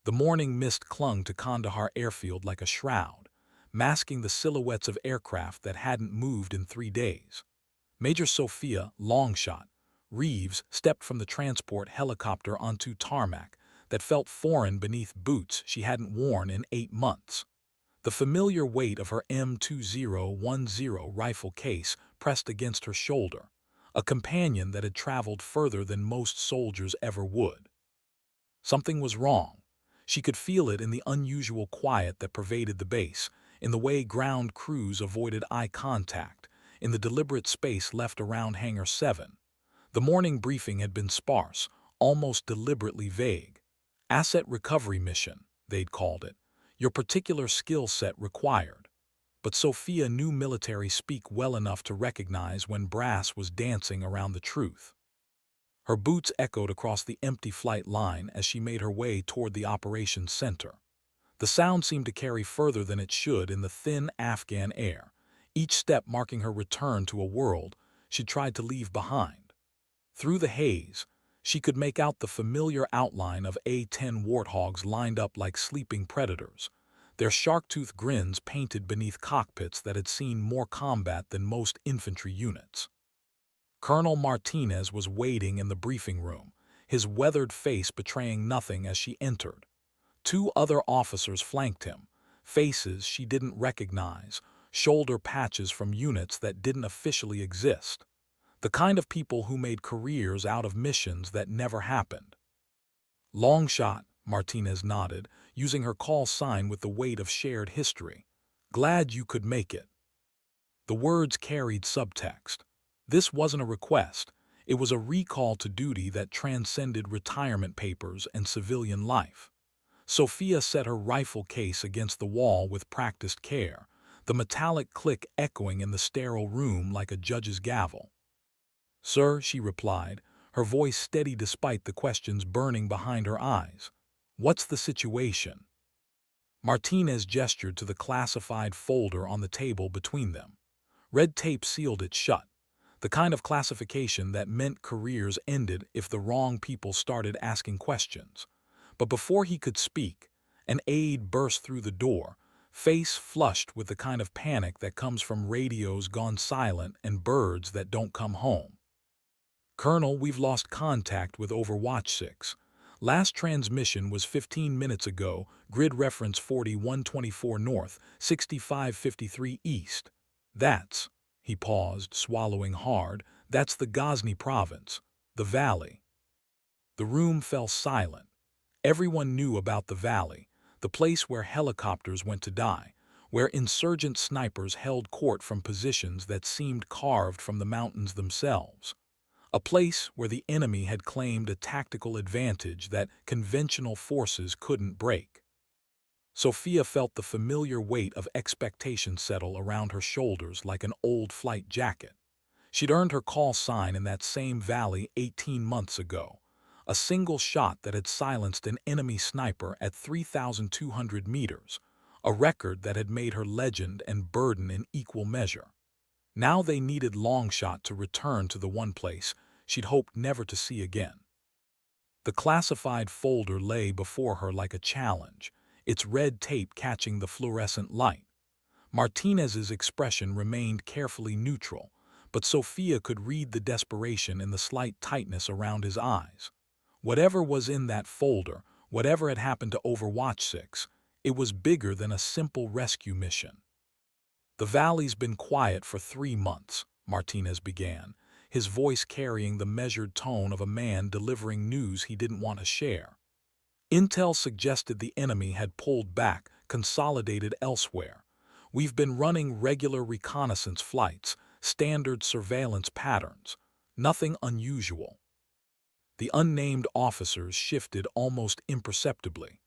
The morning mist clung to Kandahar airfield like a shroud, masking the silhouettes of aircraft that hadn't moved in 3 days. Major Sophia, Longshot, Reeves stepped from the transport helicopter onto tarmac that felt foreign beneath boots she hadn't worn in 8 months. The familiar weight of her M2010 rifle case pressed against her shoulder, a companion that had traveled further than most soldiers ever would. Something was wrong. She could feel it in the unusual quiet that pervaded the base, in the way ground crews avoided eye contact, in the deliberate space left around Hangar 7. The morning briefing had been sparse, almost deliberately vague. Asset recovery mission, they'd called it. Your particular skill set required. But Sophia knew military speak well enough to recognize when brass was dancing around the truth. Her boots echoed across the empty flight line as she made her way toward the operations center. The sound seemed to carry further than it should in the thin Afghan air, each step marking her return to a world she'd tried to leave behind. Through the haze, she could make out the familiar outline of A-10 warthogs lined up like sleeping predators, their shark-tooth grins painted beneath cockpits that had seen more combat than most infantry units. Colonel Martinez was waiting in the briefing room, his weathered face betraying nothing as she entered. Two other officers flanked him, faces she didn't recognize, shoulder patches from units that didn't officially exist. The kind of people who made careers out of missions that never happened. Long shot, Martinez nodded, using her call sign with the weight of shared history. Glad you could make it. The words carried subtext. This wasn't a request. It was a recall to duty that transcended retirement papers and civilian life. Sophia set her rifle case against the wall with practiced care, the metallic click echoing in the sterile room like a judge's gavel. "Sir," she replied, her voice steady despite the questions burning behind her eyes. "What's the situation?" Martinez gestured to the classified folder on the table between them. Red tape sealed it shut, the kind of classification that meant careers ended if the wrong people started asking questions. But before he could speak, an aide burst through the door, face flushed with the kind of panic that comes from radios gone silent and birds that don't come home. "Colonel, we've lost contact with Overwatch 6. Last transmission was 15 minutes ago, grid reference 4124 north, 6553 east. That's," he paused, swallowing hard, "that's the Ghazni province, the valley." The room fell silent. Everyone knew about the valley, the place where helicopters went to die, where insurgent snipers held court from positions that seemed carved from the mountains themselves. A place where the enemy had claimed a tactical advantage that conventional forces couldn't break. Sophia felt the familiar weight of expectation settle around her shoulders like an old flight jacket. She'd earned her call sign in that same valley 18 months ago, a single shot that had silenced an enemy sniper at 3,200 meters, a record that had made her legend and burden in equal measure. Now they needed Longshot to return to the one place she'd hoped never to see again. The classified folder lay before her like a challenge, its red tape catching the fluorescent light. Martinez's expression remained carefully neutral, but Sophia could read the desperation in the slight tightness around his eyes. Whatever was in that folder, whatever had happened to Overwatch 6, it was bigger than a simple rescue mission. "The valley's been quiet for 3 months, Martinez began, his voice carrying the measured tone of a man delivering news he didn't want to share. Intel suggested the enemy had pulled back, consolidated elsewhere. We've been running regular reconnaissance flights, standard surveillance patterns. Nothing unusual." The unnamed officers shifted almost imperceptibly.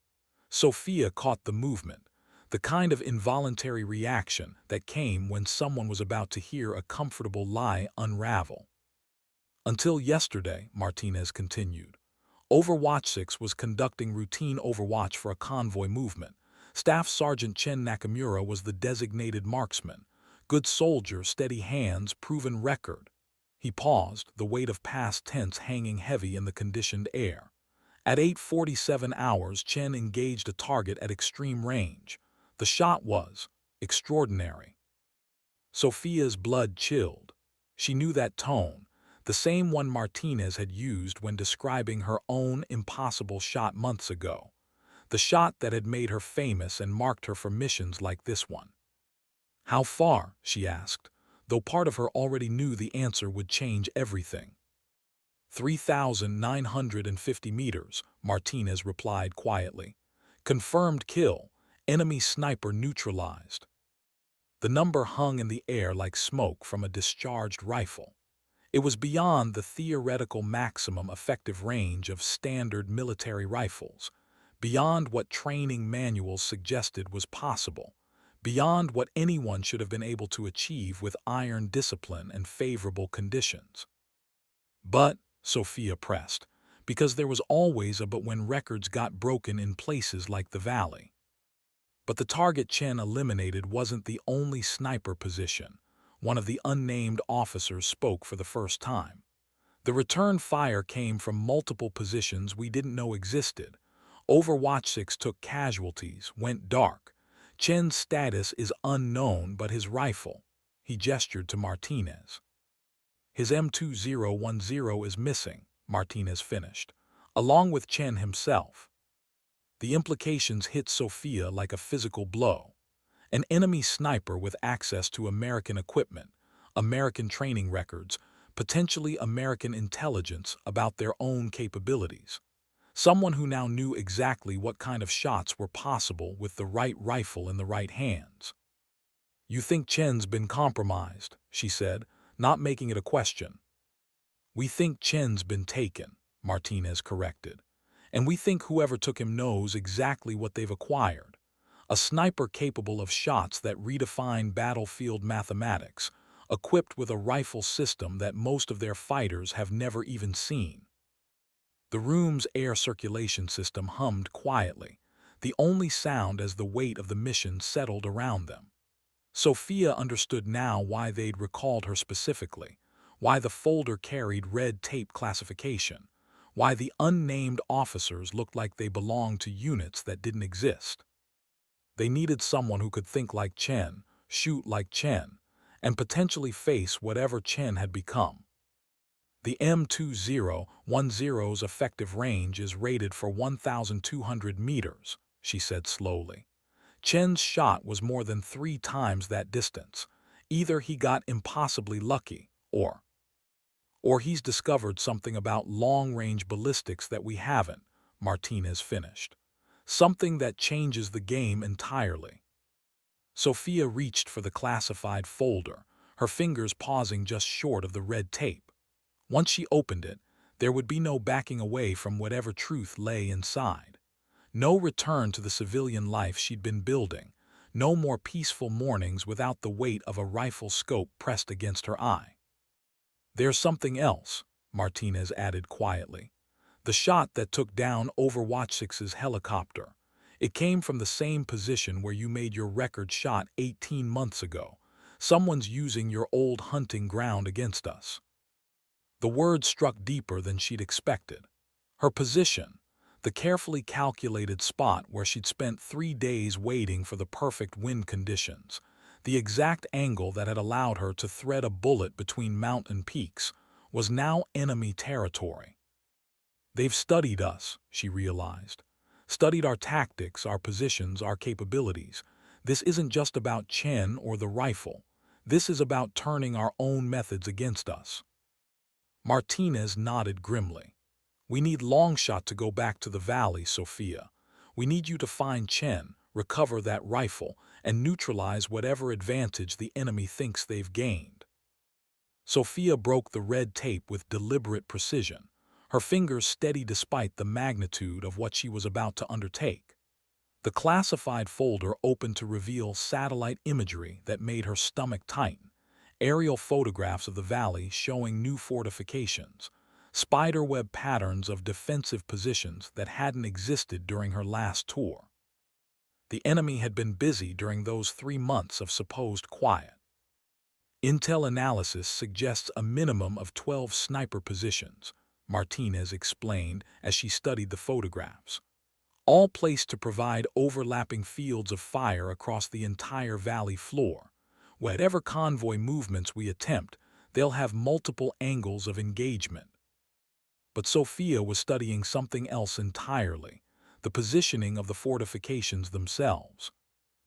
Sophia caught the movement, the kind of involuntary reaction that came when someone was about to hear a comfortable lie unravel. "Until yesterday," Martinez continued, "Overwatch 6 was conducting routine overwatch for a convoy movement. Staff Sergeant Chen Nakamura was the designated marksman. Good soldier, steady hands, proven record." He paused, the weight of past tense hanging heavy in the conditioned air. At 8:47 hours, Chen engaged a target at extreme range. The shot was extraordinary. Sophia's blood chilled. She knew that tone, the same one Martinez had used when describing her own impossible shot months ago. The shot that had made her famous and marked her for missions like this one. "How far?" she asked, though part of her already knew the answer would change everything. 3,950 meters, Martinez replied quietly. "Confirmed kill, enemy sniper neutralized." The number hung in the air like smoke from a discharged rifle. It was beyond the theoretical maximum effective range of standard military rifles, beyond what training manuals suggested was possible, beyond what anyone should have been able to achieve with iron discipline and favorable conditions. "But," Sophia pressed, "because there was always a but when records got broken in places like the valley." But the target Chen eliminated wasn't the only sniper position. One of the unnamed officers spoke for the first time. "The return fire came from multiple positions we didn't know existed. Overwatch 6 took casualties, went dark. Chen's status is unknown, but his rifle," he gestured to Martinez. "His M2010 is missing," Martinez finished, "along with Chen himself." The implications hit Sophia like a physical blow. An enemy sniper with access to American equipment, American training records, potentially American intelligence about their own capabilities. Someone who now knew exactly what kind of shots were possible with the right rifle in the right hands. "You think Chen's been compromised," she said, not making it a question. "We think Chen's been taken," Martinez corrected. "And we think whoever took him knows exactly what they've acquired. A sniper capable of shots that redefine battlefield mathematics, equipped with a rifle system that most of their fighters have never even seen." The room's air circulation system hummed quietly, the only sound as the weight of the mission settled around them. Sophia understood now why they'd recalled her specifically, why the folder carried red tape classification, why the unnamed officers looked like they belonged to units that didn't exist. They needed someone who could think like Chen, shoot like Chen, and potentially face whatever Chen had become. "The M2010's effective range is rated for 1,200 meters, she said slowly. Chen's shot was more than 3 times that distance. Either he got impossibly lucky, or he's discovered something about long-range ballistics that we haven't," Martinez finished. "Something that changes the game entirely." Sophia reached for the classified folder, her fingers pausing just short of the red tape. Once she opened it, there would be no backing away from whatever truth lay inside. No return to the civilian life she'd been building. No more peaceful mornings without the weight of a rifle scope pressed against her eye. "There's something else," Martinez added quietly. "The shot that took down Overwatch 6's helicopter. It came from the same position where you made your record shot 18 months ago. Someone's using your old hunting ground against us." The word struck deeper than she'd expected. Her position, the carefully calculated spot where she'd spent 3 days waiting for the perfect wind conditions, the exact angle that had allowed her to thread a bullet between mountain peaks, was now enemy territory. "They've studied us," she realized. "Studied our tactics, our positions, our capabilities. This isn't just about Chen or the rifle. This is about turning our own methods against us." Martinez nodded grimly. "We need Longshot to go back to the valley, Sophia. We need you to find Chen, recover that rifle, and neutralize whatever advantage the enemy thinks they've gained." Sophia broke the red tape with deliberate precision, her fingers steady despite the magnitude of what she was about to undertake. The classified folder opened to reveal satellite imagery that made her stomach tighten. Aerial photographs of the valley showing new fortifications, spiderweb patterns of defensive positions that hadn't existed during her last tour. The enemy had been busy during those 3 months of supposed quiet. Intel analysis suggests a minimum of 12 sniper positions, Martinez explained as she studied the photographs. All placed to provide overlapping fields of fire across the entire valley floor. Whatever convoy movements we attempt, they'll have multiple angles of engagement. But Sophia was studying something else entirely, the positioning of the fortifications themselves.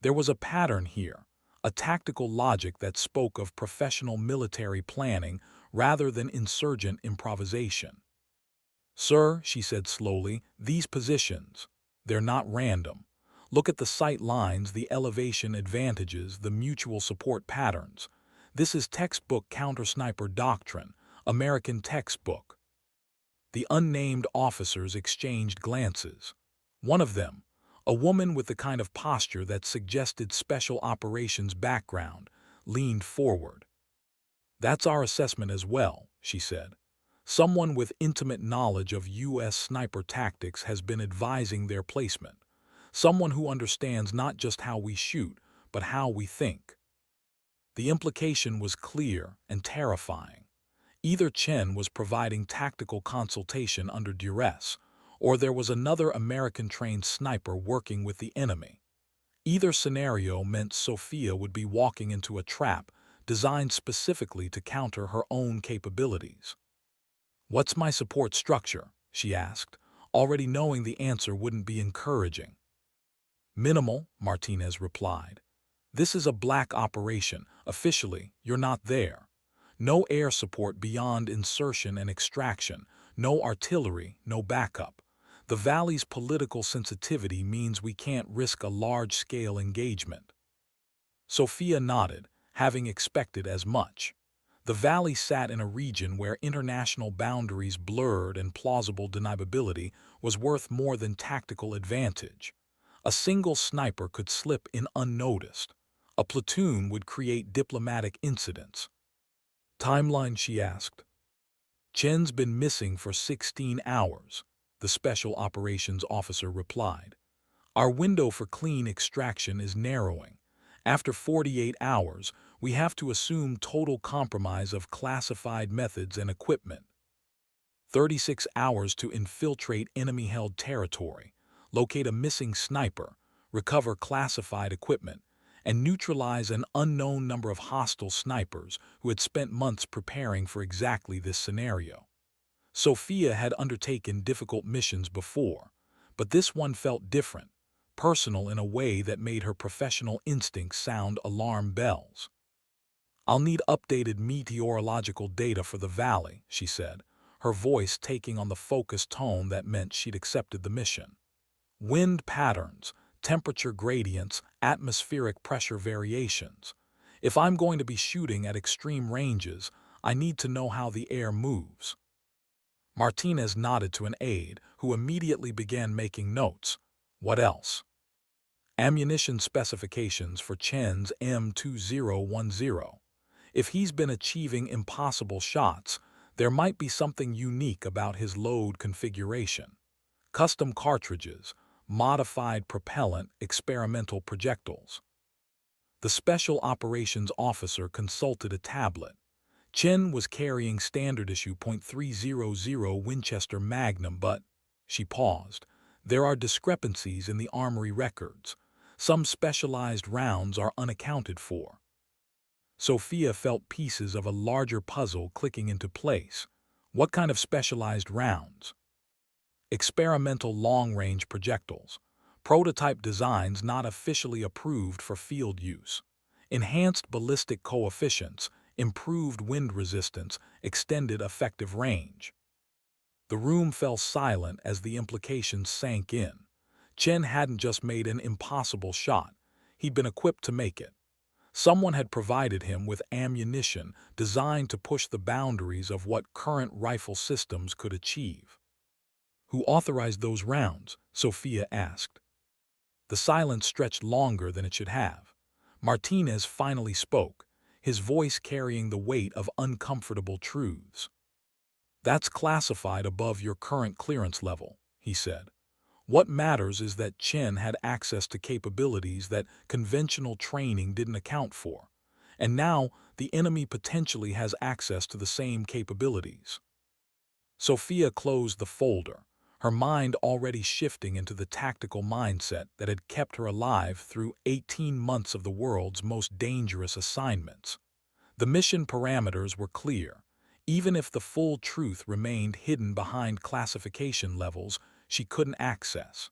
There was a pattern here, a tactical logic that spoke of professional military planning rather than insurgent improvisation. "Sir," she said slowly, "these positions, they're not random. Look at the sight lines, the elevation advantages, the mutual support patterns. This is textbook counter-sniper doctrine, American textbook." The unnamed officers exchanged glances. One of them, a woman with the kind of posture that suggested special operations background, leaned forward. "That's our assessment as well," she said. "Someone with intimate knowledge of U.S. sniper tactics has been advising their placement. Someone who understands not just how we shoot, but how we think." The implication was clear and terrifying. Either Chen was providing tactical consultation under duress, or there was another American-trained sniper working with the enemy. Either scenario meant Sophia would be walking into a trap designed specifically to counter her own capabilities. "What's my support structure?" she asked, already knowing the answer wouldn't be encouraging. "Minimal," Martinez replied. "This is a black operation. Officially, you're not there. No air support beyond insertion and extraction, no artillery, no backup. The valley's political sensitivity means we can't risk a large-scale engagement." Sophia nodded, having expected as much. The valley sat in a region where international boundaries blurred and plausible deniability was worth more than tactical advantage. A single sniper could slip in unnoticed. A platoon would create diplomatic incidents. "Timeline?" she asked. "Chen's been missing for 16 hours, the special operations officer replied. "Our window for clean extraction is narrowing. After 48 hours, we have to assume total compromise of classified methods and equipment. 36 hours to infiltrate enemy-held territory, locate a missing sniper, recover classified equipment, and neutralize an unknown number of hostile snipers who had spent months preparing for exactly this scenario." Sophia had undertaken difficult missions before, but this one felt different, personal in a way that made her professional instincts sound alarm bells. "I'll need updated meteorological data for the valley," she said, her voice taking on the focused tone that meant she'd accepted the mission. "Wind patterns, temperature gradients, atmospheric pressure variations. If I'm going to be shooting at extreme ranges, I need to know how the air moves." Martinez nodded to an aide, who immediately began making notes. "What else?" "Ammunition specifications for Chen's M2010. If he's been achieving impossible shots, there might be something unique about his load configuration. Custom cartridges, modified propellant, experimental projectiles." The special operations officer consulted a tablet. Chen was carrying standard issue .300 Winchester Magnum, but, she paused, there are discrepancies in the armory records. Some specialized rounds are unaccounted for. Sophia felt pieces of a larger puzzle clicking into place. What kind of specialized rounds? "Experimental long-range projectiles. Prototype designs not officially approved for field use. Enhanced ballistic coefficients, improved wind resistance, extended effective range." The room fell silent as the implications sank in. Chen hadn't just made an impossible shot. He'd been equipped to make it. Someone had provided him with ammunition designed to push the boundaries of what current rifle systems could achieve. "Who authorized those rounds?" Sophia asked. The silence stretched longer than it should have. Martinez finally spoke, his voice carrying the weight of uncomfortable truths. "That's classified above your current clearance level," he said. "What matters is that Chen had access to capabilities that conventional training didn't account for. And now the enemy potentially has access to the same capabilities." Sophia closed the folder, her mind already shifting into the tactical mindset that had kept her alive through 18 months of the world's most dangerous assignments. The mission parameters were clear, even if the full truth remained hidden behind classification levels she couldn't access.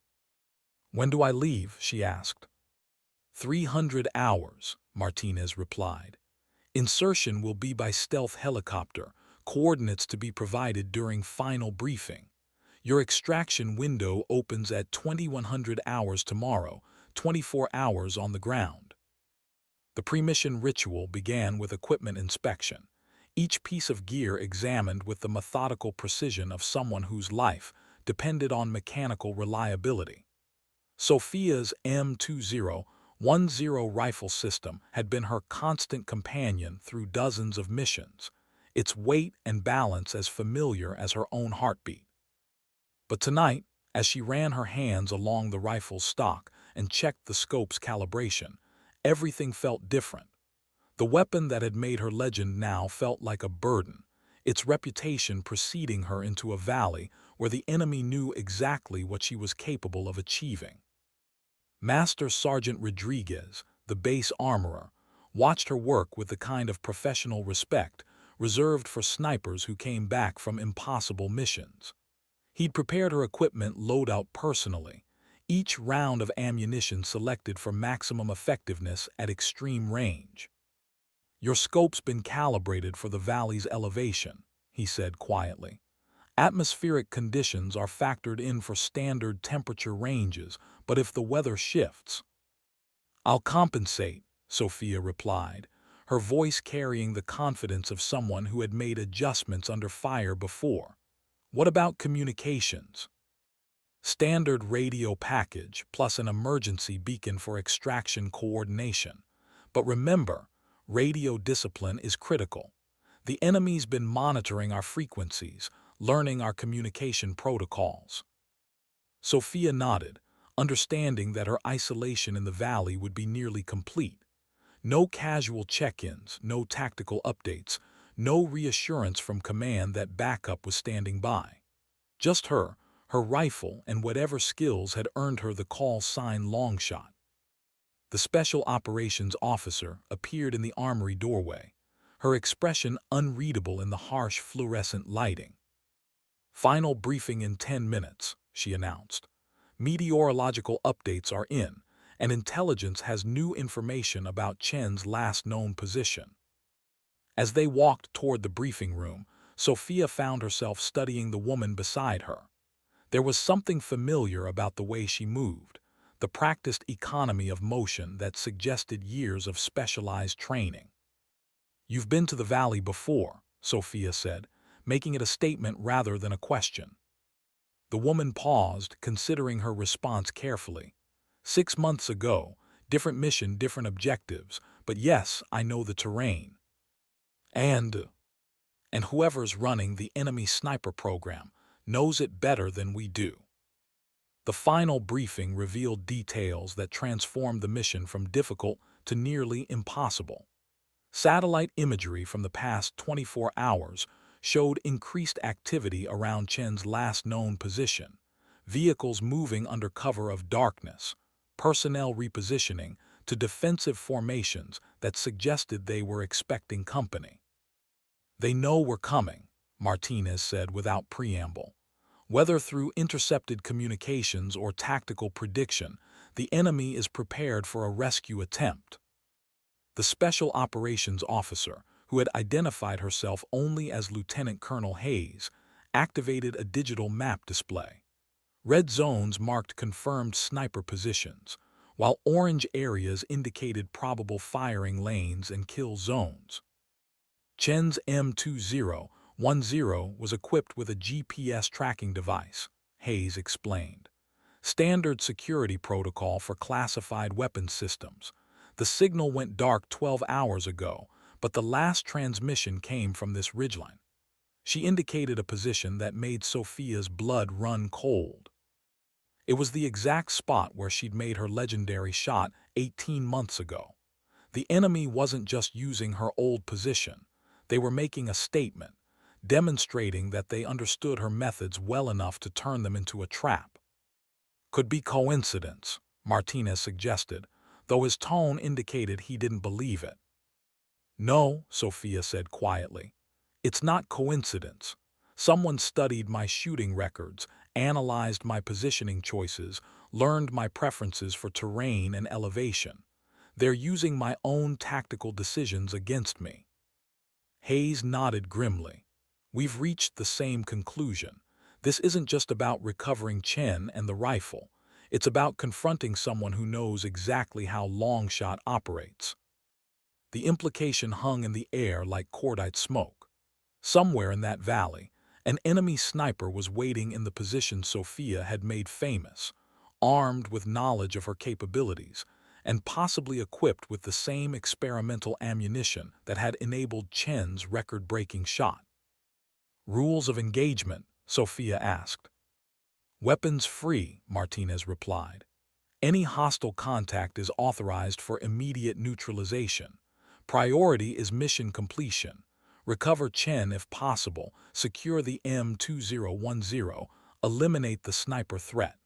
"When do I leave?" she asked. 300 hours, Martinez replied. "Insertion will be by stealth helicopter, coordinates to be provided during final briefing. Your extraction window opens at 2100 hours tomorrow, 24 hours on the ground." The pre-mission ritual began with equipment inspection, each piece of gear examined with the methodical precision of someone whose life depended on mechanical reliability. Sophia's M2010 rifle system had been her constant companion through dozens of missions, its weight and balance as familiar as her own heartbeat. But tonight, as she ran her hands along the rifle's stock and checked the scope's calibration, everything felt different. The weapon that had made her legend now felt like a burden, its reputation preceding her into a valley where the enemy knew exactly what she was capable of achieving. Master Sergeant Rodriguez, the base armorer, watched her work with the kind of professional respect reserved for snipers who came back from impossible missions. He'd prepared her equipment loadout personally, each round of ammunition selected for maximum effectiveness at extreme range. "Your scope's been calibrated for the valley's elevation," he said quietly. "Atmospheric conditions are factored in for standard temperature ranges, but if the weather shifts—" "I'll compensate," Sophia replied, her voice carrying the confidence of someone who had made adjustments under fire before. "What about communications?" "Standard radio package plus an emergency beacon for extraction coordination. But remember, radio discipline is critical. The enemy's been monitoring our frequencies, learning our communication protocols." Sophia nodded, understanding that her isolation in the valley would be nearly complete. No casual check-ins, no tactical updates, no reassurance from command that backup was standing by. Just her rifle, and whatever skills had earned her the call sign Longshot. The Special Operations Officer appeared in the armory doorway, her expression unreadable in the harsh fluorescent lighting. "Final briefing in 10 minutes, she announced. "Meteorological updates are in, and intelligence has new information about Chen's last known position." As they walked toward the briefing room, Sophia found herself studying the woman beside her. There was something familiar about the way she moved, the practiced economy of motion that suggested years of specialized training. "You've been to the valley before," Sophia said, making it a statement rather than a question. The woman paused, considering her response carefully. 6 months ago, different mission, different objectives, but yes, I know the terrain. And whoever's running the enemy sniper program knows it better than we do." The final briefing revealed details that transformed the mission from difficult to nearly impossible. Satellite imagery from the past 24 hours showed increased activity around Chen's last known position, vehicles moving under cover of darkness, personnel repositioning to defensive formations that suggested they were expecting company. "They know we're coming," Martinez said without preamble. "Whether through intercepted communications or tactical prediction, the enemy is prepared for a rescue attempt." The Special Operations Officer, who had identified herself only as Lieutenant Colonel Hayes, activated a digital map display. Red zones marked confirmed sniper positions, while orange areas indicated probable firing lanes and kill zones. Chen's M2010 was equipped with a GPS tracking device, Hayes explained. "Standard security protocol for classified weapons systems. The signal went dark 12 hours ago, but the last transmission came from this ridgeline." She indicated a position that made Sophia's blood run cold. It was the exact spot where she'd made her legendary shot 18 months ago. The enemy wasn't just using her old position. They were making a statement, demonstrating that they understood her methods well enough to turn them into a trap. Could be coincidence, Martinez suggested, though his tone indicated he didn't believe it. No, Sophia said quietly. It's not coincidence. Someone studied my shooting records, analyzed my positioning choices, learned my preferences for terrain and elevation. They're using my own tactical decisions against me. Hayes nodded grimly. We've reached the same conclusion. This isn't just about recovering Chen and the rifle. It's about confronting someone who knows exactly how Longshot operates. The implication hung in the air like cordite smoke. Somewhere in that valley, an enemy sniper was waiting in the position Sophia had made famous, armed with knowledge of her capabilities, and possibly equipped with the same experimental ammunition that had enabled Chen's record-breaking shot. Rules of engagement, Sophia asked. Weapons free, Martinez replied. Any hostile contact is authorized for immediate neutralization. Priority is mission completion. Recover Chen if possible, secure the M2010, eliminate the sniper threat.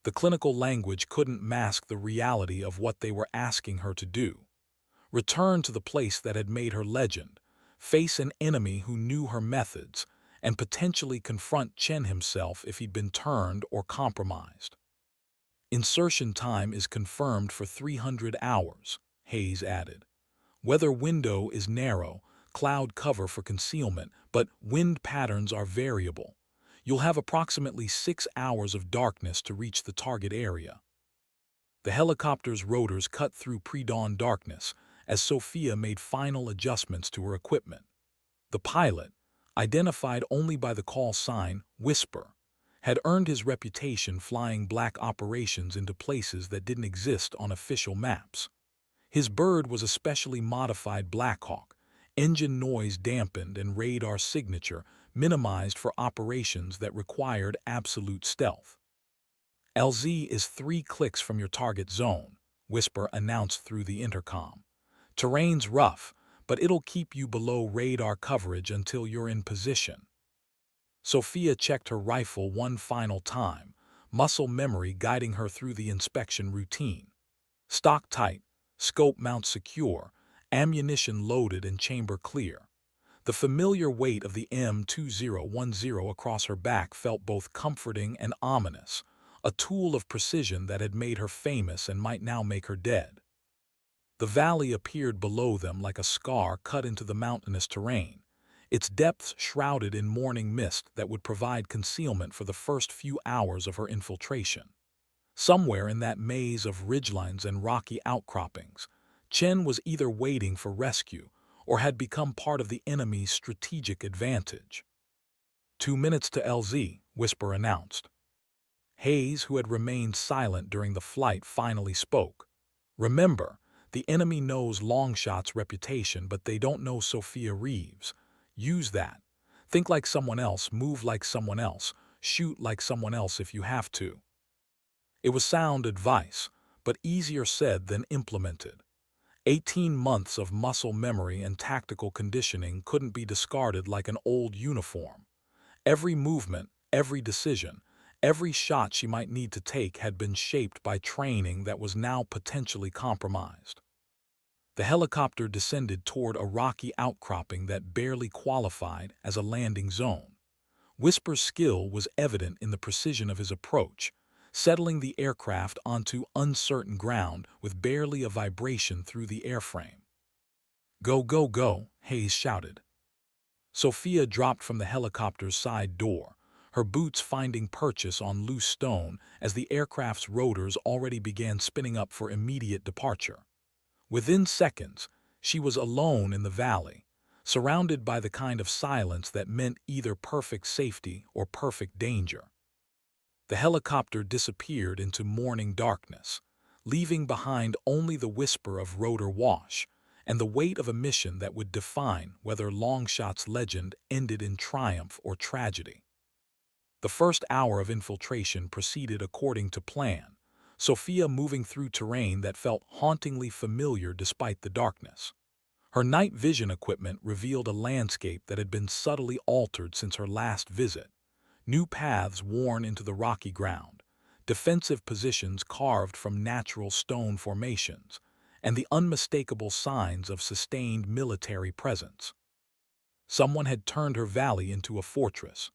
The clinical language couldn't mask the reality of what they were asking her to do. Return to the place that had made her legend, face an enemy who knew her methods, and potentially confront Chen himself if he'd been turned or compromised. Insertion time is confirmed for 300 hours, Hayes added. Weather window is narrow, cloud cover for concealment, but wind patterns are variable. You'll have approximately 6 hours of darkness to reach the target area. The helicopter's rotors cut through pre-dawn darkness as Sophia made final adjustments to her equipment. The pilot, identified only by the call sign Whisper, had earned his reputation flying black operations into places that didn't exist on official maps. His bird was a specially modified Blackhawk, engine noise dampened and radar signature minimized for operations that required absolute stealth. LZ is 3 clicks from your target zone, Whisper announced through the intercom. Terrain's rough, but it'll keep you below radar coverage until you're in position. Sophia checked her rifle one final time, muscle memory guiding her through the inspection routine. Stock tight, scope mount secure, ammunition loaded and chamber clear. The familiar weight of the M2010 across her back felt both comforting and ominous, a tool of precision that had made her famous and might now make her dead. The valley appeared below them like a scar cut into the mountainous terrain, its depths shrouded in morning mist that would provide concealment for the first few hours of her infiltration. Somewhere in that maze of ridgelines and rocky outcroppings, Chen was either waiting for rescue or had become part of the enemy's strategic advantage. 2 minutes to LZ, Whisper announced. Hayes, who had remained silent during the flight, finally spoke. Remember, the enemy knows Longshot's reputation, but they don't know Sophia Reeves. Use that. Think like someone else, move like someone else, shoot like someone else if you have to. It was sound advice, but easier said than implemented. 18 months of muscle memory and tactical conditioning couldn't be discarded like an old uniform. Every movement, every decision, every shot she might need to take had been shaped by training that was now potentially compromised. The helicopter descended toward a rocky outcropping that barely qualified as a landing zone. Whisper's skill was evident in the precision of his approach, settling the aircraft onto uncertain ground with barely a vibration through the airframe. Go, go, go, Hayes shouted. Sophia dropped from the helicopter's side door, her boots finding purchase on loose stone as the aircraft's rotors already began spinning up for immediate departure. Within seconds, she was alone in the valley, surrounded by the kind of silence that meant either perfect safety or perfect danger. The helicopter disappeared into morning darkness, leaving behind only the whisper of rotor wash and the weight of a mission that would define whether Longshot's legend ended in triumph or tragedy. The first hour of infiltration proceeded according to plan, Sophia moving through terrain that felt hauntingly familiar despite the darkness. Her night vision equipment revealed a landscape that had been subtly altered since her last visit. New paths worn into the rocky ground, defensive positions carved from natural stone formations, and the unmistakable signs of sustained military presence. Someone had turned her valley into a fortress.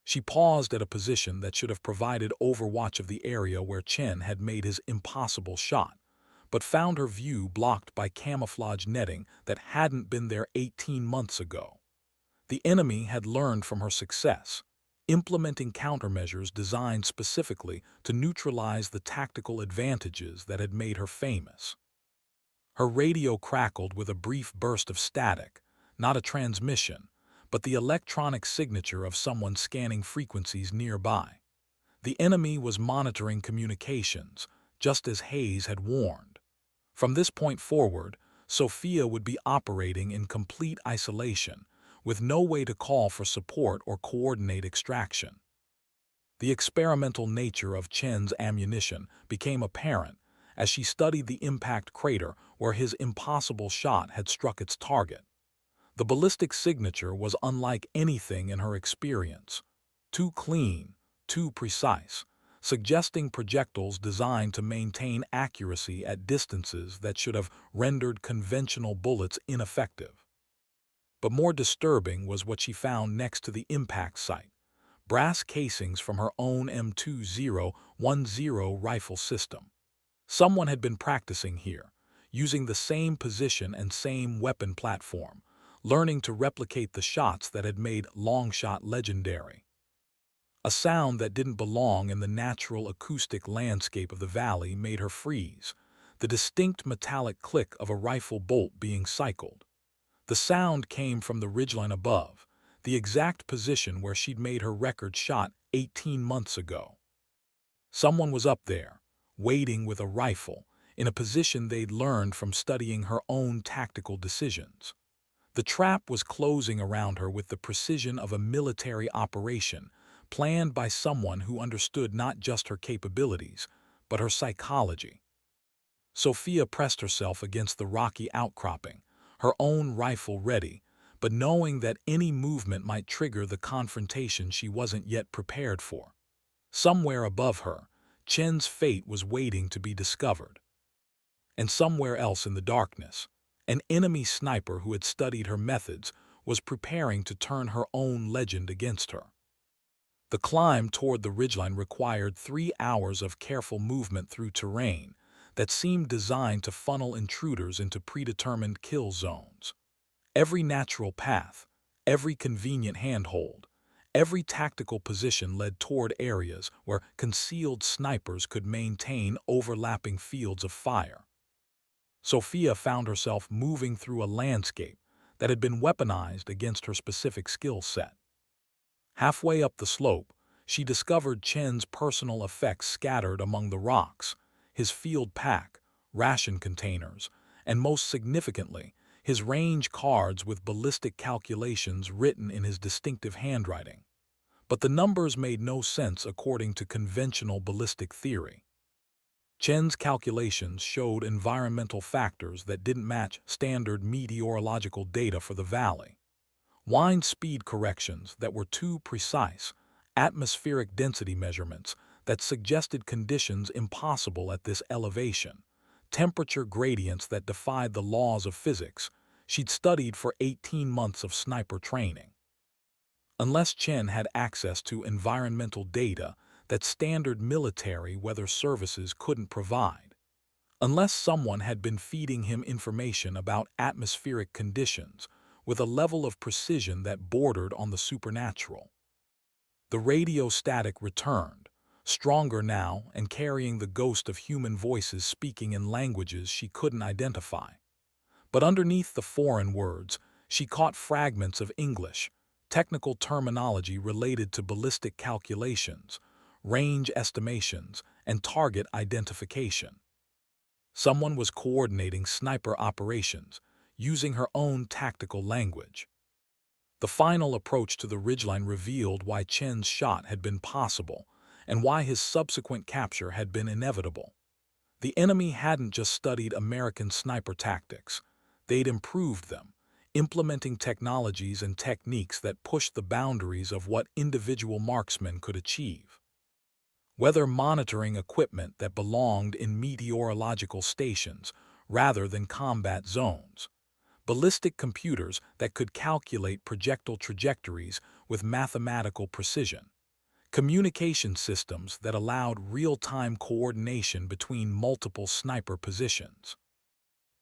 She paused at a position that should have provided overwatch of the area where Chen had made his impossible shot, but found her view blocked by camouflage netting that hadn't been there 18 months ago. The enemy had learned from her success, implementing countermeasures designed specifically to neutralize the tactical advantages that had made her famous. Her radio crackled with a brief burst of static, not a transmission, but the electronic signature of someone scanning frequencies nearby. The enemy was monitoring communications, just as Hayes had warned. From this point forward, Sophia would be operating in complete isolation, with no way to call for support or coordinate extraction. The experimental nature of Chen's ammunition became apparent as she studied the impact crater where his impossible shot had struck its target. The ballistic signature was unlike anything in her experience. Too clean, too precise, suggesting projectiles designed to maintain accuracy at distances that should have rendered conventional bullets ineffective. But more disturbing was what she found next to the impact site: brass casings from her own M2010 rifle system. Someone had been practicing here, using the same position and same weapon platform, learning to replicate the shots that had made Longshot legendary. A sound that didn't belong in the natural acoustic landscape of the valley made her freeze, the distinct metallic click of a rifle bolt being cycled. The sound came from the ridgeline above, the exact position where she'd made her record shot 18 months ago. Someone was up there, waiting with a rifle, in a position they'd learned from studying her own tactical decisions. The trap was closing around her with the precision of a military operation, planned by someone who understood not just her capabilities, but her psychology. Sophia pressed herself against the rocky outcropping, her own rifle ready, but knowing that any movement might trigger the confrontation she wasn't yet prepared for. Somewhere above her, Chen's fate was waiting to be discovered. And somewhere else in the darkness, an enemy sniper who had studied her methods was preparing to turn her own legend against her. The climb toward the ridgeline required 3 hours of careful movement through terrain that seemed designed to funnel intruders into predetermined kill zones. Every natural path, every convenient handhold, every tactical position led toward areas where concealed snipers could maintain overlapping fields of fire. Sophia found herself moving through a landscape that had been weaponized against her specific skill set. Halfway up the slope, she discovered Chen's personal effects scattered among the rocks: his field pack, ration containers, and most significantly, his range cards with ballistic calculations written in his distinctive handwriting. But the numbers made no sense according to conventional ballistic theory. Chen's calculations showed environmental factors that didn't match standard meteorological data for the valley. Wind speed corrections that were too precise, atmospheric density measurements that suggested conditions impossible at this elevation, temperature gradients that defied the laws of physics she'd studied for 18 months of sniper training. Unless Chen had access to environmental data that standard military weather services couldn't provide, unless someone had been feeding him information about atmospheric conditions with a level of precision that bordered on the supernatural. The radio static returned, stronger now and carrying the ghost of human voices speaking in languages she couldn't identify. But underneath the foreign words, she caught fragments of English, technical terminology related to ballistic calculations, range estimations, and target identification. Someone was coordinating sniper operations, using her own tactical language. The final approach to the ridgeline revealed why Chen's shot had been possible and why his subsequent capture had been inevitable. The enemy hadn't just studied American sniper tactics. they'd improved them, implementing technologies and techniques that pushed the boundaries of what individual marksmen could achieve. Weather monitoring equipment that belonged in meteorological stations rather than combat zones, ballistic computers that could calculate projectile trajectories with mathematical precision, communication systems that allowed real-time coordination between multiple sniper positions.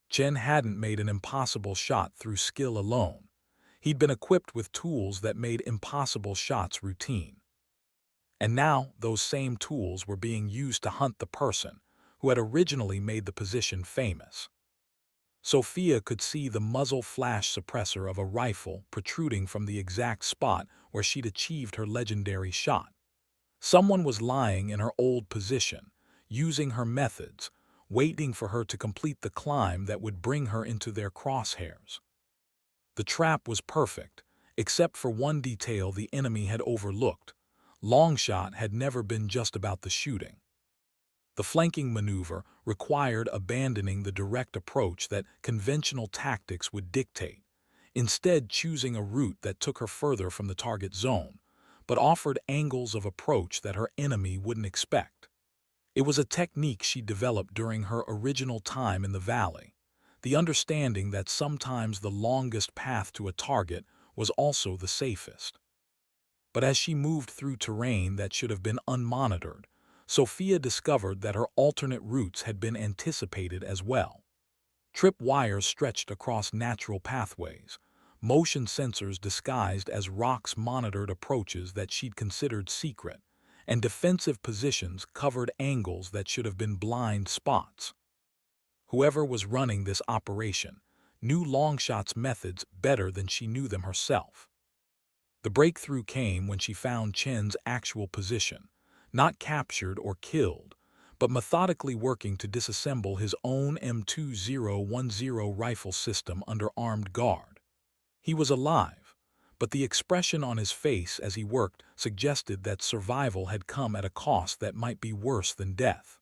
Chen hadn't made an impossible shot through skill alone. He'd been equipped with tools that made impossible shots routine. And now those same tools were being used to hunt the person who had originally made the position famous. Sophia could see the muzzle flash suppressor of a rifle protruding from the exact spot where she'd achieved her legendary shot. Someone was lying in her old position, using her methods, waiting for her to complete the climb that would bring her into their crosshairs. The trap was perfect, except for one detail the enemy had overlooked. Longshot had never been just about the shooting. The flanking maneuver required abandoning the direct approach that conventional tactics would dictate, instead choosing a route that took her further from the target zone, but offered angles of approach that her enemy wouldn't expect. It was a technique she developed during her original time in the valley, the understanding that sometimes the longest path to a target was also the safest. But as she moved through terrain that should have been unmonitored, Sophia discovered that her alternate routes had been anticipated as well. Trip wires stretched across natural pathways, motion sensors disguised as rocks monitored approaches that she'd considered secret, and defensive positions covered angles that should have been blind spots. Whoever was running this operation knew Longshot's methods better than she knew them herself. The breakthrough came when she found Chen's actual position, not captured or killed, but methodically working to disassemble his own M2010 rifle system under armed guard. He was alive, but the expression on his face as he worked suggested that survival had come at a cost that might be worse than death.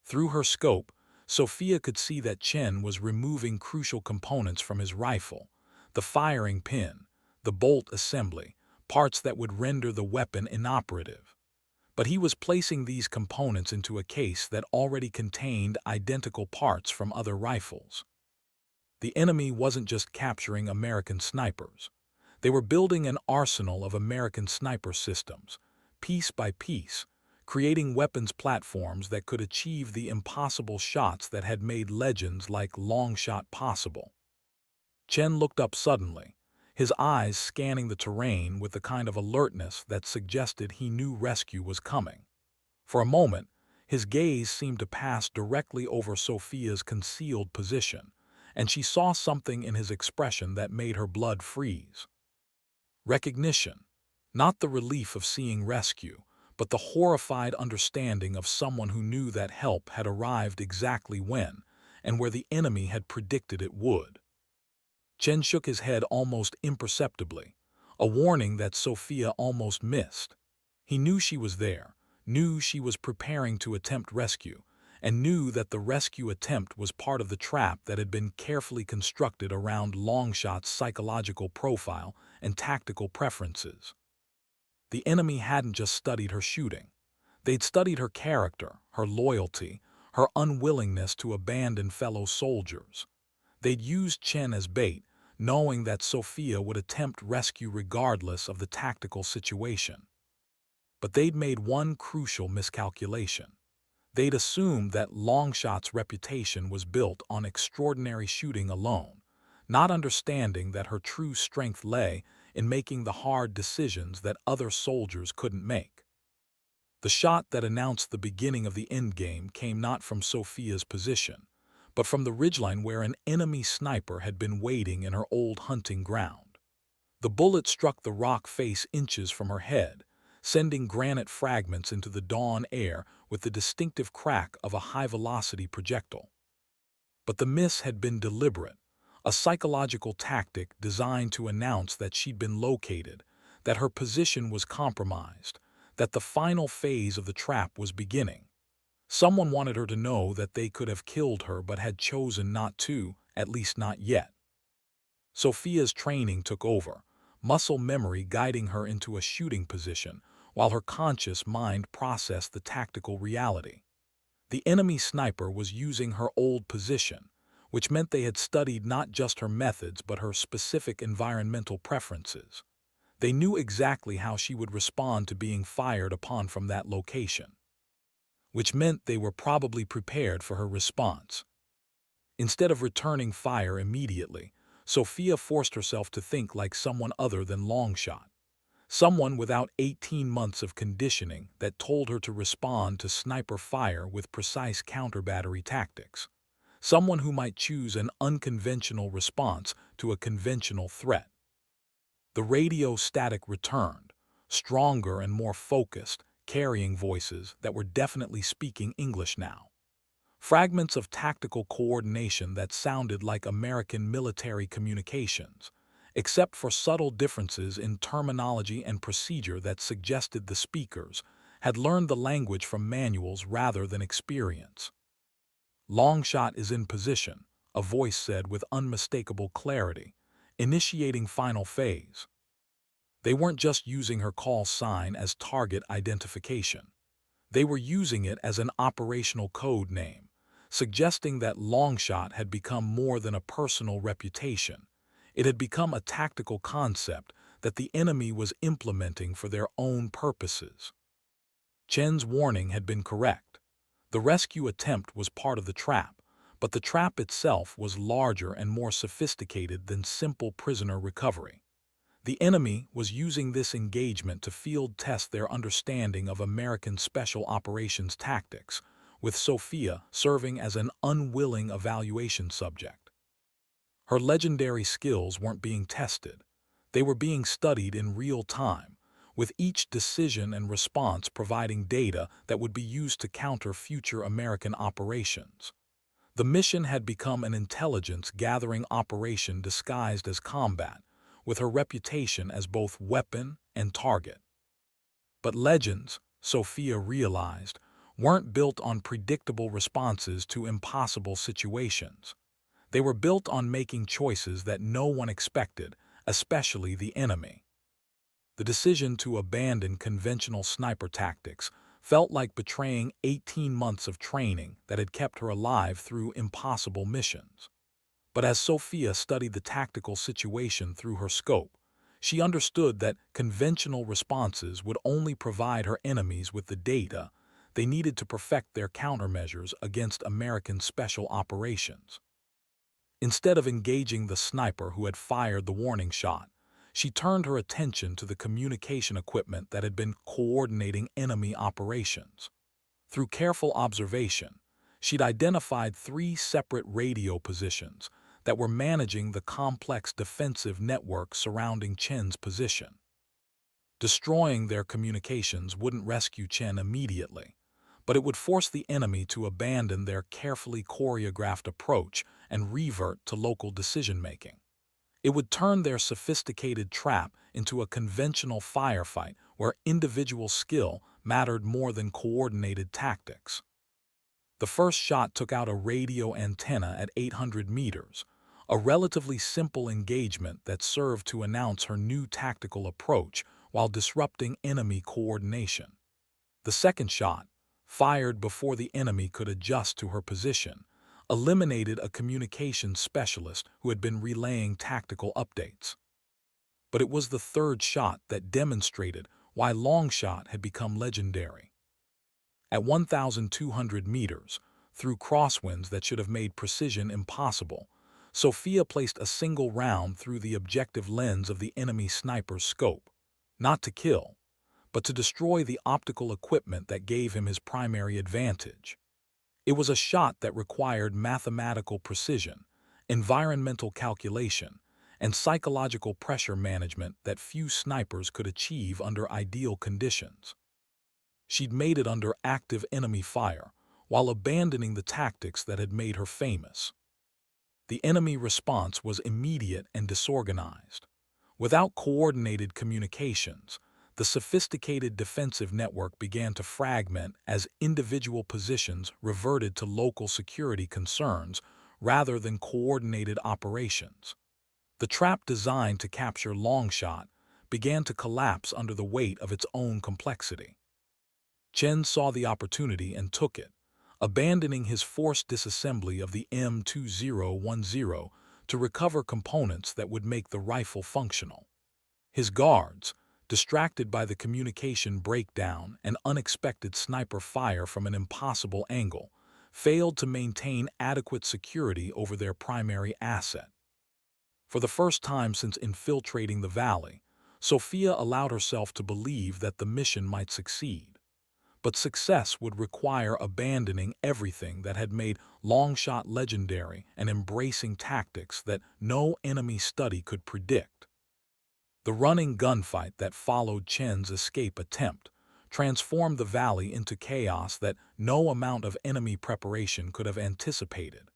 Through her scope, Sophia could see that Chen was removing crucial components from his rifle: the firing pin, the bolt assembly, parts that would render the weapon inoperative. But he was placing these components into a case that already contained identical parts from other rifles. The enemy wasn't just capturing American snipers. They were building an arsenal of American sniper systems, piece by piece, creating weapons platforms that could achieve the impossible shots that had made legends like Longshot possible. Chen looked up suddenly, his eyes scanning the terrain with the kind of alertness that suggested he knew rescue was coming. For a moment, his gaze seemed to pass directly over Sophia's concealed position, and she saw something in his expression that made her blood freeze. Recognition, not the relief of seeing rescue, but the horrified understanding of someone who knew that help had arrived exactly when and where the enemy had predicted it would. Chen shook his head almost imperceptibly, a warning that Sophia almost missed. He knew she was there, knew she was preparing to attempt rescue, and knew that the rescue attempt was part of the trap that had been carefully constructed around Longshot's psychological profile and tactical preferences. The enemy hadn't just studied her shooting. They'd studied her character, her loyalty, her unwillingness to abandon fellow soldiers. They'd used Chen as bait, knowing that Sophia would attempt rescue regardless of the tactical situation. But they'd made one crucial miscalculation. They'd assumed that Longshot's reputation was built on extraordinary shooting alone, not understanding that her true strength lay in making the hard decisions that other soldiers couldn't make. The shot that announced the beginning of the endgame came not from Sophia's position, but from the ridgeline where an enemy sniper had been waiting in her old hunting ground. The bullet struck the rock face inches from her head, sending granite fragments into the dawn air with the distinctive crack of a high-velocity projectile. But the miss had been deliberate, a psychological tactic designed to announce that she'd been located, that her position was compromised, that the final phase of the trap was beginning. Someone wanted her to know that they could have killed her but had chosen not to, at least not yet. Sophia's training took over, muscle memory guiding her into a shooting position, while her conscious mind processed the tactical reality. The enemy sniper was using her old position, which meant they had studied not just her methods but her specific environmental preferences. They knew exactly how she would respond to being fired upon from that location, which meant they were probably prepared for her response. Instead of returning fire immediately, Sophia forced herself to think like someone other than Longshot. Someone without 18 months of conditioning that told her to respond to sniper fire with precise counter-battery tactics. Someone who might choose an unconventional response to a conventional threat. The radio static returned, stronger and more focused, carrying voices that were definitely speaking English now. Fragments of tactical coordination that sounded like American military communications, except for subtle differences in terminology and procedure that suggested the speakers had learned the language from manuals rather than experience. Longshot is in position, a voice said with unmistakable clarity, initiating final phase. They weren't just using her call sign as target identification. They were using it as an operational code name, suggesting that Longshot had become more than a personal reputation. It had become a tactical concept that the enemy was implementing for their own purposes. Chen's warning had been correct. The rescue attempt was part of the trap, but the trap itself was larger and more sophisticated than simple prisoner recovery. The enemy was using this engagement to field test their understanding of American special operations tactics, with Sophia serving as an unwilling evaluation subject. Her legendary skills weren't being tested. They were being studied in real time, with each decision and response providing data that would be used to counter future American operations. The mission had become an intelligence-gathering operation disguised as combat, with her reputation as both weapon and target. But legends, Sophia realized, weren't built on predictable responses to impossible situations. They were built on making choices that no one expected, especially the enemy. The decision to abandon conventional sniper tactics felt like betraying 18 months of training that had kept her alive through impossible missions. But as Sophia studied the tactical situation through her scope, she understood that conventional responses would only provide her enemies with the data they needed to perfect their countermeasures against American special operations. Instead of engaging the sniper who had fired the warning shot, she turned her attention to the communication equipment that had been coordinating enemy operations. Through careful observation, she'd identified 3 separate radio positions that were managing the complex defensive network surrounding Chen's position. Destroying their communications wouldn't rescue Chen immediately, but it would force the enemy to abandon their carefully choreographed approach and revert to local decision-making. It would turn their sophisticated trap into a conventional firefight where individual skill mattered more than coordinated tactics. The first shot took out a radio antenna at 800 meters, a relatively simple engagement that served to announce her new tactical approach while disrupting enemy coordination. The second shot, fired before the enemy could adjust to her position, eliminated a communications specialist who had been relaying tactical updates. But it was the third shot that demonstrated why Longshot had become legendary. At 1,200 meters, through crosswinds that should have made precision impossible, Sophia placed a single round through the objective lens of the enemy sniper's scope, not to kill, but to destroy the optical equipment that gave him his primary advantage. It was a shot that required mathematical precision, environmental calculation, and psychological pressure management that few snipers could achieve under ideal conditions. She'd made it under active enemy fire, while abandoning the tactics that had made her famous. The enemy response was immediate and disorganized. Without coordinated communications, the sophisticated defensive network began to fragment as individual positions reverted to local security concerns rather than coordinated operations. The trap designed to capture Longshot began to collapse under the weight of its own complexity. Chen saw the opportunity and took it, abandoning his forced disassembly of the M2010 to recover components that would make the rifle functional. His guards, distracted by the communication breakdown and unexpected sniper fire from an impossible angle, failed to maintain adequate security over their primary asset. For the first time since infiltrating the valley, Sophia allowed herself to believe that the mission might succeed. But success would require abandoning everything that had made Longshot legendary and embracing tactics that no enemy study could predict. The running gunfight that followed Chen's escape attempt transformed the valley into chaos that no amount of enemy preparation could have anticipated.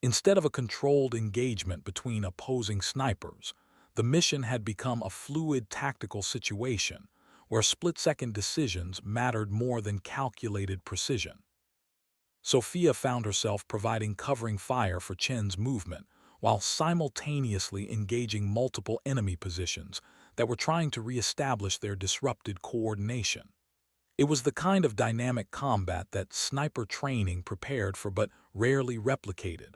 Instead of a controlled engagement between opposing snipers, the mission had become a fluid tactical situation where split-second decisions mattered more than calculated precision. Sophia found herself providing covering fire for Chen's movement while simultaneously engaging multiple enemy positions that were trying to re-establish their disrupted coordination. It was the kind of dynamic combat that sniper training prepared for but rarely replicated.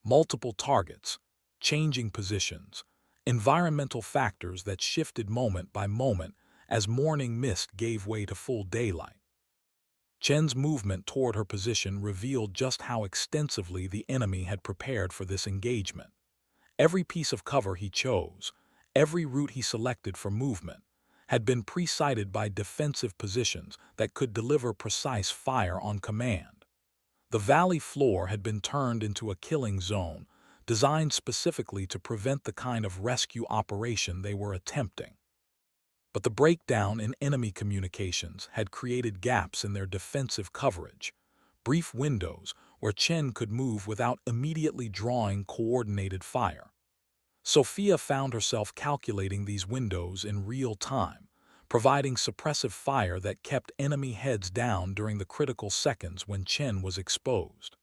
Multiple targets, changing positions, environmental factors that shifted moment by moment as morning mist gave way to full daylight. Chen's movement toward her position revealed just how extensively the enemy had prepared for this engagement. Every piece of cover he chose, every route he selected for movement, had been pre-sighted by defensive positions that could deliver precise fire on command. The valley floor had been turned into a killing zone, designed specifically to prevent the kind of rescue operation they were attempting. But the breakdown in enemy communications had created gaps in their defensive coverage, brief windows where Chen could move without immediately drawing coordinated fire. Sophia found herself calculating these windows in real time, providing suppressive fire that kept enemy heads down during the critical seconds when Chen was exposed.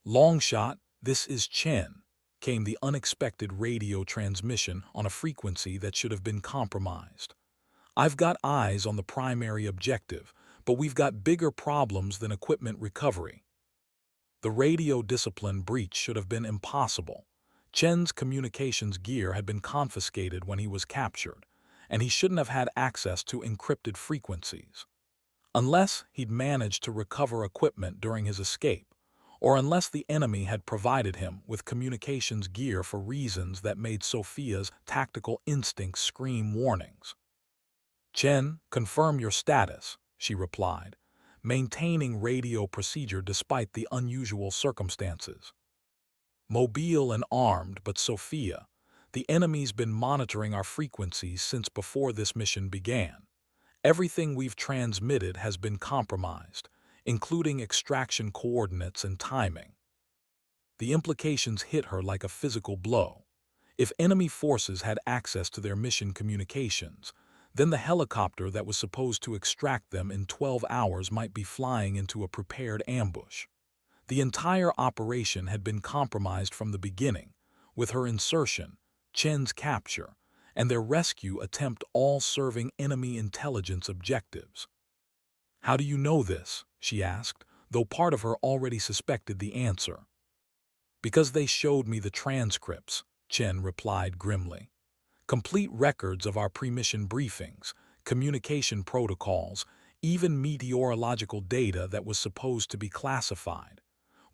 "Longshot, this is Chen," came the unexpected radio transmission on a frequency that should have been compromised. "I've got eyes on the primary objective, but we've got bigger problems than equipment recovery." The radio discipline breach should have been impossible. Chen's communications gear had been confiscated when he was captured, and he shouldn't have had access to encrypted frequencies. Unless he'd managed to recover equipment during his escape, or unless the enemy had provided him with communications gear for reasons that made Sophia's tactical instincts scream warnings. "Chen, confirm your status," she replied, maintaining radio procedure despite the unusual circumstances. "Mobile and armed, but Sophia, the enemy's been monitoring our frequencies since before this mission began. Everything we've transmitted has been compromised, including extraction coordinates and timing." The implications hit her like a physical blow. If enemy forces had access to their mission communications, then the helicopter that was supposed to extract them in 12 hours might be flying into a prepared ambush. The entire operation had been compromised from the beginning, with her insertion, Chen's capture, and their rescue attempt all serving enemy intelligence objectives. "How do you know this?" she asked, though part of her already suspected the answer. "Because they showed me the transcripts," Chen replied grimly. "Complete records of our pre-mission briefings, communication protocols, even meteorological data that was supposed to be classified.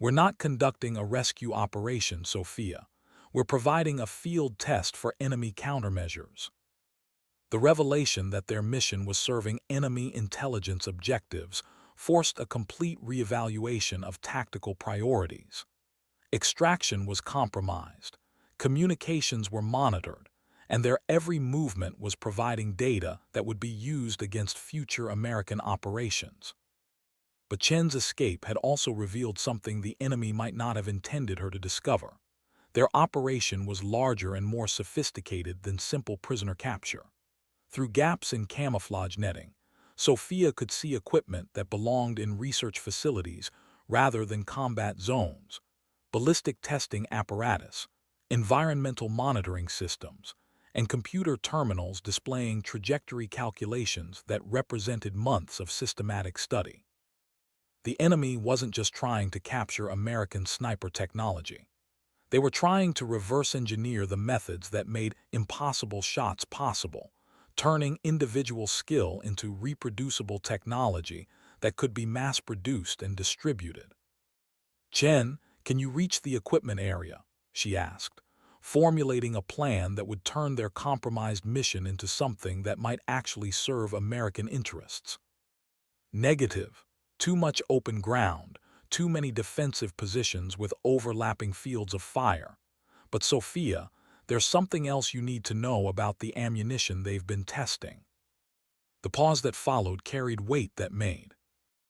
We're not conducting a rescue operation, Sophia. We're providing a field test for enemy countermeasures." The revelation that their mission was serving enemy intelligence objectives forced a complete reevaluation of tactical priorities. Extraction was compromised, communications were monitored, and their every movement was providing data that would be used against future American operations. But Chen's escape had also revealed something the enemy might not have intended her to discover. Their operation was larger and more sophisticated than simple prisoner capture. Through gaps in camouflage netting, Sophia could see equipment that belonged in research facilities rather than combat zones, ballistic testing apparatus, environmental monitoring systems, and computer terminals displaying trajectory calculations that represented months of systematic study. The enemy wasn't just trying to capture American sniper technology. They were trying to reverse engineer the methods that made impossible shots possible, turning individual skill into reproducible technology that could be mass-produced and distributed. "Chen, can you reach the equipment area?" she asked, formulating a plan that would turn their compromised mission into something that might actually serve American interests. Negative. Too much open ground, too many defensive positions with overlapping fields of fire. But Sophia, there's something else you need to know about the ammunition they've been testing. The pause that followed carried weight that made.